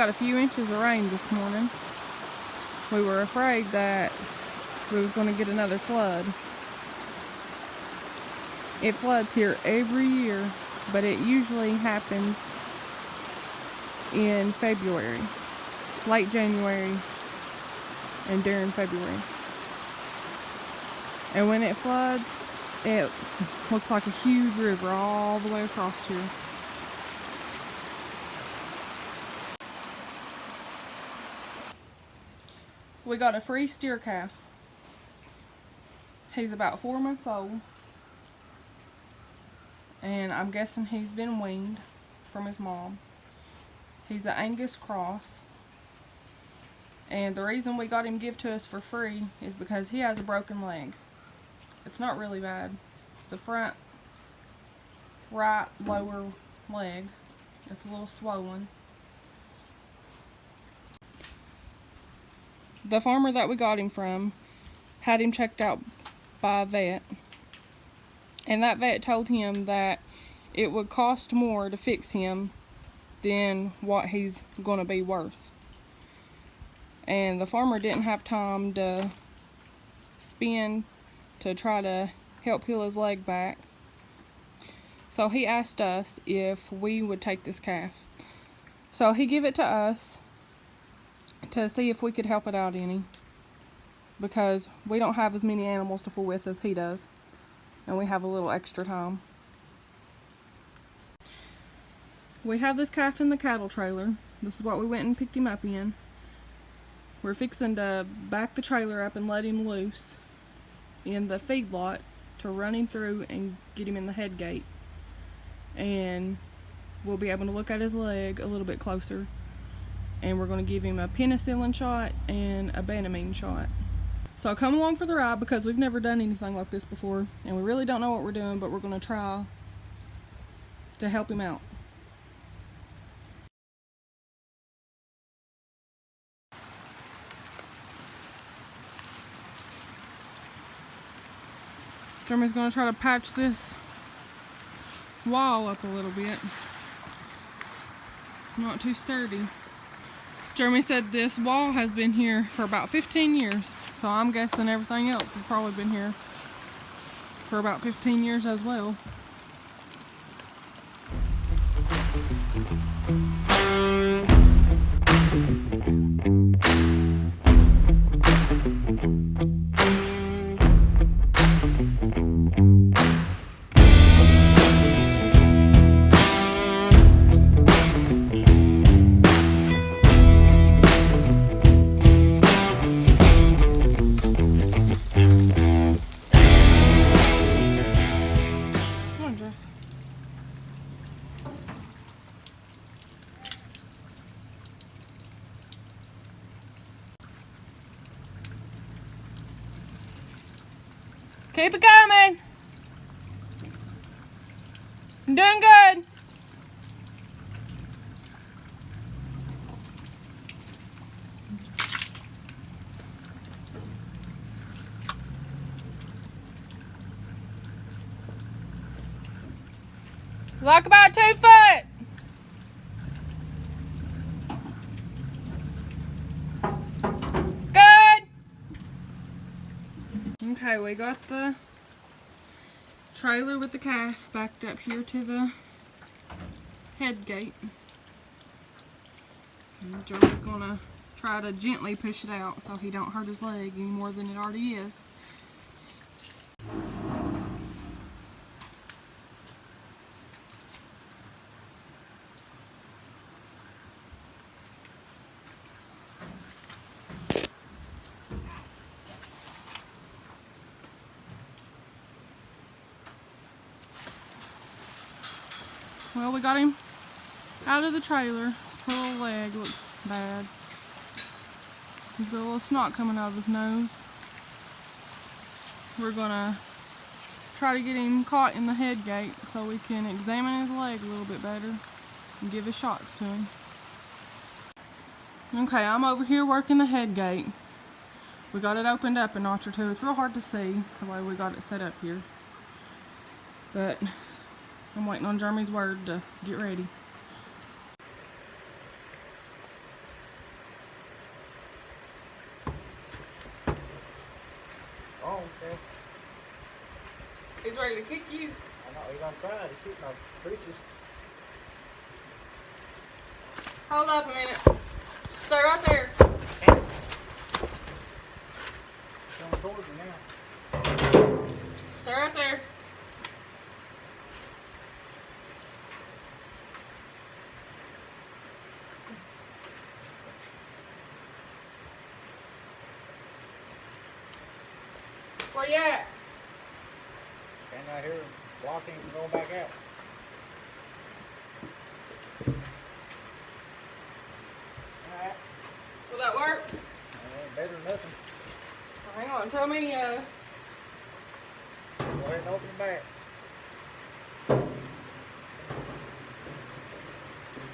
got a few inches of rain this morning. We were afraid that we was going to get another flood. It floods here every year, but it usually happens in February, late January, and during February. And when it floods, it looks like a huge river all the way across here. We got a free steer calf. He's about 4 months old. And I'm guessing he's been weaned from his mom. He's an Angus cross. And the reason we got him give to us for free is because he has a broken leg. It's not really bad. It's the front right lower leg. It's a little swollen. The farmer that we got him from had him checked out by a vet. And that vet told him that it would cost more to fix him than what he's going to be worth. And the farmer didn't have time to spend to try to help heal his leg back. So he asked us if we would take this calf. So he gave it to us to see if we could help it out any, because we don't have as many animals to fool with as he does, and we have a little extra time. We have this calf in the cattle trailer. This is what we went and picked him up in. We're fixing to back the trailer up and let him loose in the feedlot to run him through and get him in the head gate, and we'll be able to look at his leg a little bit closer. And we're going to give him a penicillin shot and a banamine shot. So come along for the ride, because we've never done anything like this before, and we really don't know what we're doing, but we're going to try to help him out. Jeremy's going to try to patch this wall up a little bit. It's not too sturdy. Jeremy said this wall has been here for about 15 years, so I'm guessing everything else has probably been here for about 15 years as well. Keep it coming. I'm doing good. Walk about 2 foot. Okay, we got the trailer with the calf backed up here to the head gate. And Joe's gonna try to gently push it out so he don't hurt his leg any more than it already is. Well, we got him out of the trailer. His poor little leg looks bad. He's got a little snot coming out of his nose. We're gonna try to get him caught in the head gate so we can examine his leg a little bit better and give his shots to him. Okay, I'm over here working the head gate. We got it opened up a notch or two. It's real hard to see the way we got it set up here, but I'm waiting on Jeremy's word to get ready. He's ready to kick you. I know, he's gonna try to kick my britches. Hold up a minute. Stay right there. Coming towards me now. Stay right there. Where you at? Standing right here blocking from going back out. Alright. Will that work? Better than nothing. Hang on, tell me, Go ahead and open the back.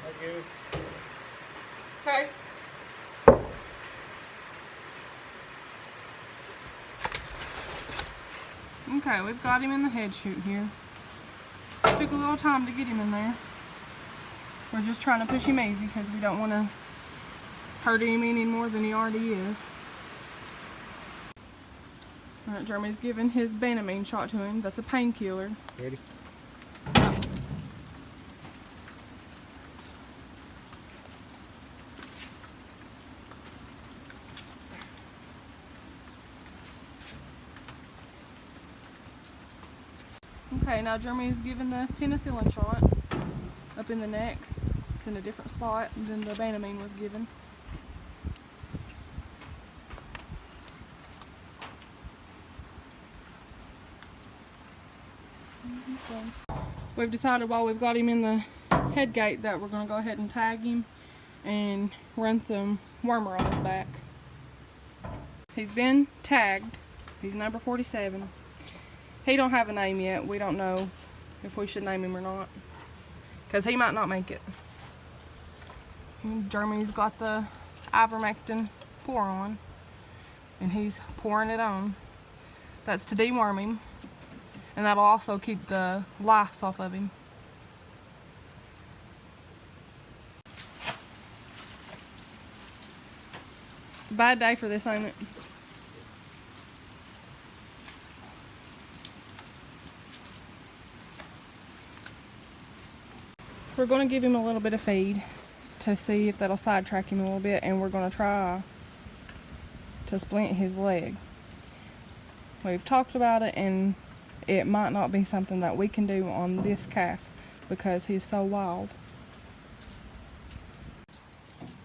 That's good. okay. Okay, we've got him in the head chute here. Took a little time to get him in there. We're just trying to push him easy because we don't want to hurt him any more than he already is. Alright, Jeremy's giving his Banamine shot to him. That's a painkiller. Ready? Okay, now Jeremy's giving the penicillin shot up in the neck. It's in a different spot than the Banamine was given. We've decided while we've got him in the head gate that we're going to go ahead and tag him and run some wormer on his back. He's been tagged. He's number 47. He don't have a name yet. We don't know if we should name him or not, because he might not make it. Jeremy's got the ivermectin pour on, and he's pouring it on. That's to deworm him, and that'll also keep the lice off of him. It's a bad day for this, ain't it? We're going to give him a little bit of feed to see if that'll sidetrack him a little bit, and we're going to try to splint his leg. We've talked about it, and it might not be something that we can do on this calf because he's so wild.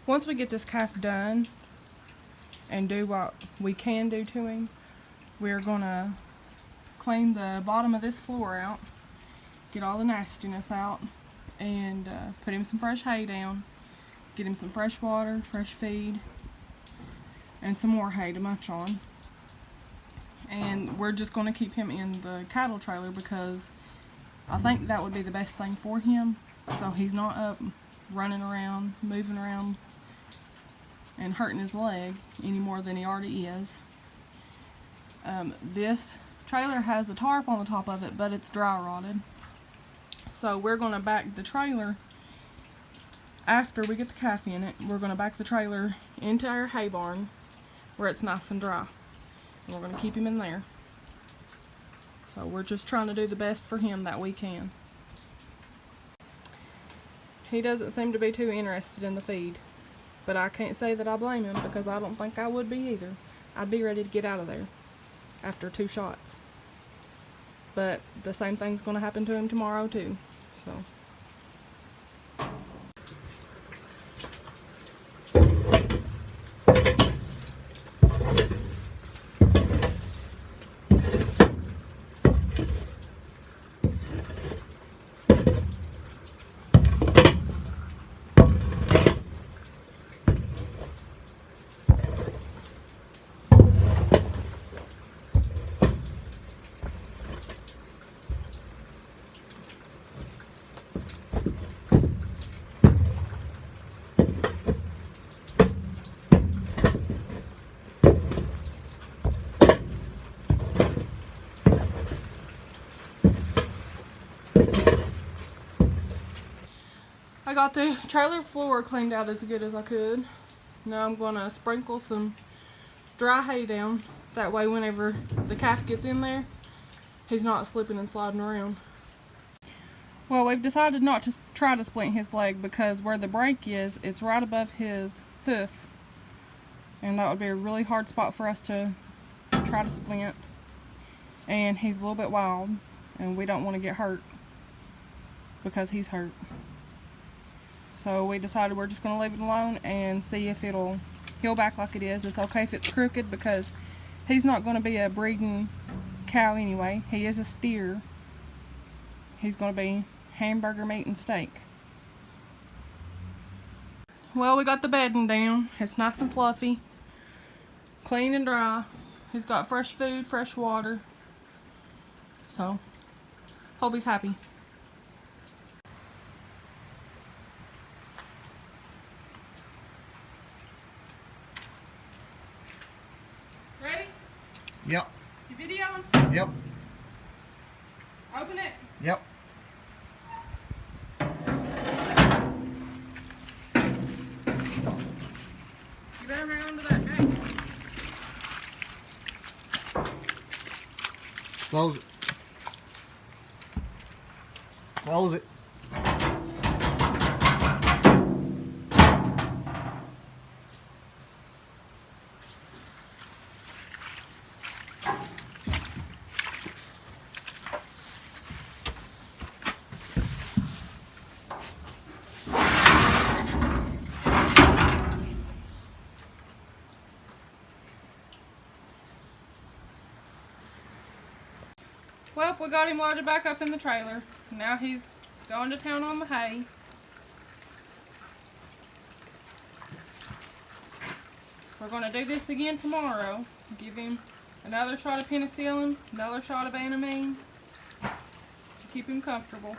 Once we get this calf done and do what we can do to him, we're going to clean the bottom of this floor out, get all the nastiness out, and put him some fresh hay down, get him some fresh water, fresh feed, and some more hay to munch on. And we're just going to keep him in the cattle trailer because I think that would be the best thing for him, so he's not up running around, moving around, and hurting his leg any more than he already is. This trailer has a tarp on the top of it, but it's dry rotted. So we're going to back the trailer, after we get the calf in it, we're going to back the trailer into our hay barn where it's nice and dry. And we're going to keep him in there. So we're just trying to do the best for him that we can. He doesn't seem to be too interested in the feed, but I can't say that I blame him because I don't think I would be either. I'd be ready to get out of there after 2 shots. But the same thing's going to happen to him tomorrow too. So. I got the trailer floor cleaned out as good as I could. Now I'm going to sprinkle some dry hay down. That way whenever the calf gets in there, he's not slipping and sliding around. Well, we've decided not to try to splint his leg because where the break is, it's right above his hoof. And that would be a really hard spot for us to try to splint. And he's a little bit wild, and we don't want to get hurt because he's hurt. So we decided we're just going to leave it alone and see if it'll heal back like it is. It's okay if it's crooked because he's not going to be a breeding cow anyway. He is a steer. He's going to be hamburger meat and steak. Well, we got the bedding down. It's nice and fluffy, clean and dry. He's got fresh food, fresh water. So, hope he's happy. Ready? Yep. You videoing? Yep. Open it. Yep. You better hang on to that gate. Close it. Close it. Well, we got him loaded back up in the trailer. Now he's going to town on the hay. We're going to do this again tomorrow. Give him another shot of penicillin, another shot of Anamine to keep him comfortable.